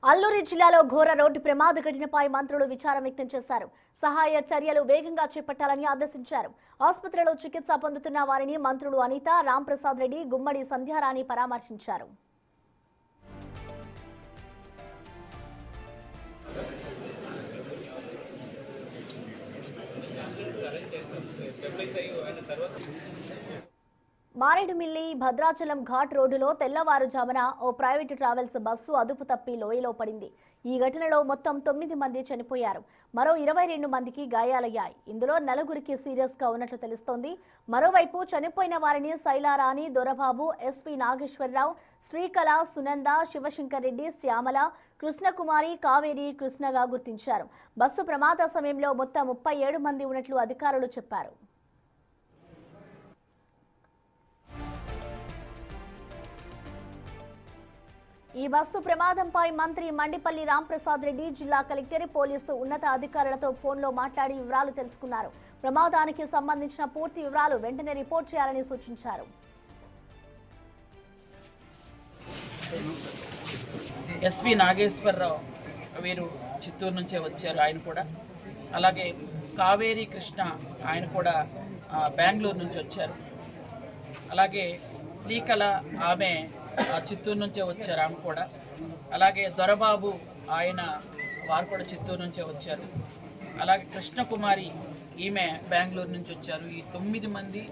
అల్లూరి జిల్లాలో ఘోర రోడ్డు ప్రమాద ఘటనపై మంత్రులు విచారం వ్యక్తం చేశారు. సహాయ చర్యలు వేగంగా చేపట్టాలని ఆదేశించారు. ఆసుపత్రిలో చికిత్స పొందుతున్న వారిని మంత్రులు అనిత, రాంప్రసాద్ రెడ్డి, గుమ్మడి సంధ్యారాణి పరామర్శించారు. మారేడుమిల్లి భద్రాచలం ఘాట్ రోడ్డులో తెల్లవారుజామున ఓ ప్రైవేటు ట్రావెల్స్ బస్సు అదుపు తప్పి లోయలో పడింది. ఈ ఘటనలో మొత్తం 9 మంది చనిపోయారు. మరో 22 మందికి గాయాలయ్యాయి. ఇందులో 4గురికి సీరియస్ గా ఉన్నట్లు తెలుస్తోంది. మరోవైపు చనిపోయిన వారిని శైలారాణి, దొరబాబు, ఎస్పీ నాగేశ్వరరావు, శ్రీకళ, సునంద, శివశంకర్ రెడ్డి, శ్యామల, కృష్ణకుమారి, కావేరి, కృష్ణగా గుర్తించారు. బస్సు ప్రమాద సమయంలో మొత్తం 37 మంది ఉన్నట్లు అధికారులు చెప్పారు. ఈ బస్సు ప్రమాదంపై మంత్రి మండిపల్లి రాంప్రసాద్ రెడ్డి జిల్లా కలెక్టర్, పోలీసు ఉన్నత అధికారులతో ఫోన్లో మాట్లాడి వివరాలు తెలుసుకున్నారు. ప్రమాదానికి సంబంధించిన పూర్తి వివరాలు వెంటనే రిపోర్ట్ చేయాలని సూచించారు. ఎస్వి నాగేశ్వరరావు వీరు చిత్తూరు నుంచే వచ్చారు. ఆయన కూడా అలాగే కావేరి కృష్ణ ఆయన కూడా బెంగళూరు నుంచి వచ్చారు. అలాగే శ్రీకళ ఆమె చిత్తూరు నుంచే వచ్చారు. ఆమె కూడా అలాగే దొరబాబు వారు కూడా చిత్తూరు నుంచే వచ్చారు. అలాగే కృష్ణకుమారి ఈమె బెంగళూరు నుంచి వచ్చారు. ఈ 9 మంది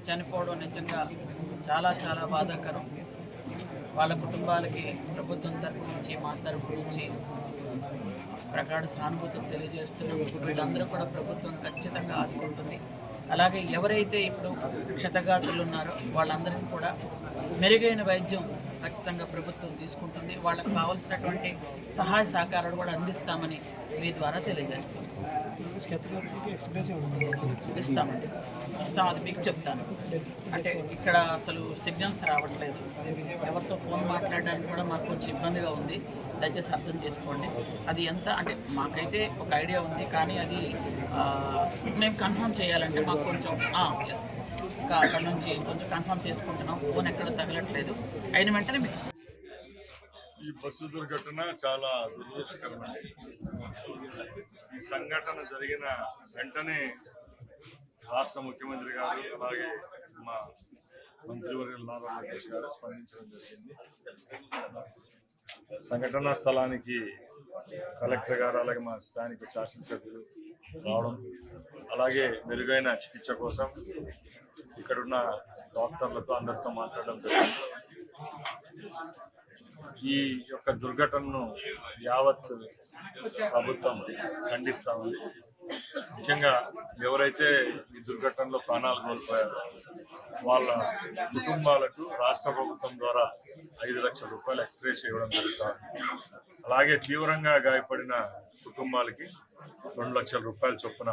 చనిపోవడం నిజంగా చాలా చాలా బాధాకరం. వాళ్ళ కుటుంబాలకి ప్రభుత్వం తరపు నుంచి, మా తరపు నుంచి ప్రగాఢ సానుభూతిని తెలియజేస్తున్నాం. వీళ్ళందరూ కూడా ప్రభుత్వం ఖచ్చితంగా ఆదుకుంటుంది. అలాగే ఎవరైతే ఇప్పుడు క్షతగాతులు ఉన్నారో వాళ్ళందరికీ కూడా మెరుగైన వైద్యం ఖచ్చితంగా ప్రభుత్వం తీసుకుంటుంది. వాళ్ళకు కావాల్సినటువంటి సహాయ సహకారాలు కూడా అందిస్తామని మీ ద్వారా తెలియజేస్తాం. ఇస్తాం, అది మీకు చెప్తాను. అంటే ఇక్కడ అసలు సిగ్నల్స్ రావట్లేదు. ఎవరితో ఫోన్ మాట్లాడడానికి కూడా మాకు కొంచెం ఇబ్బందిగా ఉంది. దయచేసి అర్థం చేసుకోండి. అది ఎంత అంటే మాకైతే ఒక ఐడియా ఉంది, కానీ అది మేము కన్ఫర్మ్ చేయాలంటే మాకు కొంచెం ఎస్ ఇంకా అక్కడ నుంచి కొంచెం కన్ఫర్మ్ చేసుకుంటున్నాం. ఫోన్ ఎక్కడ తగలట్లేదు. అయిన వెంటనే మీకు ఈ బస్సు దుర్ఘటన చాలా దురదృష్టకరమైనది. ఈ సంఘటన జరిగిన వెంటనే రాష్ట్ర ముఖ్యమంత్రి గారు, అలాగే మా మంత్రివర్యులు నారా లోకేష్ గారు స్పందించడం జరిగింది. సంఘటనా స్థలానికి కలెక్టర్ గారు, అలాగే మా స్థానిక శాసనసభ్యులు రావడం, అలాగే మెరుగైన చికిత్స కోసం ఇక్కడున్న డాక్టర్లతో అందరితో మాట్లాడడం జరిగింది. ఈ యొక్క దుర్ఘటనను యావత్ ప్రభుత్వం ఖండిస్తా ఉంది. ముఖ్యంగా ఎవరైతే ఈ దుర్ఘటనలో ప్రాణాలు కోల్పోయారో వాళ్ళ కుటుంబాలకు రాష్ట్ర ప్రభుత్వం ద్వారా 5 లక్షల రూపాయలు ఎక్స్‌గ్రేషియా ఇవ్వడం జరుగుతుంది. అలాగే తీవ్రంగా గాయపడిన కుటుంబాలకి 2 లక్షల రూపాయల చొప్పున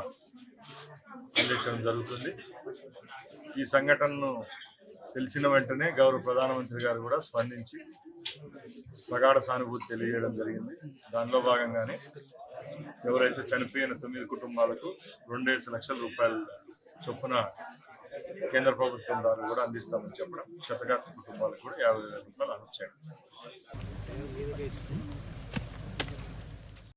అందించడం జరుగుతుంది. ఈ సంఘటనను తెలిసిన వెంటనే గౌరవ ప్రధానమంత్రి గారు కూడా స్పందించి ప్రగాఢ సానుభూతి తెలియజేయడం జరిగింది. దానిలో భాగంగానే ఎవరైతే చనిపోయిన 9 కుటుంబాలకు 2 లక్షల రూపాయల చొప్పున కేంద్ర ప్రభుత్వం ద్వారా కూడా అందిస్తామని చెప్పడం, క్షతగాత్ర కుటుంబాలకు కూడా 50,000 రూపాయలు అనౌన్స్ చేయడం.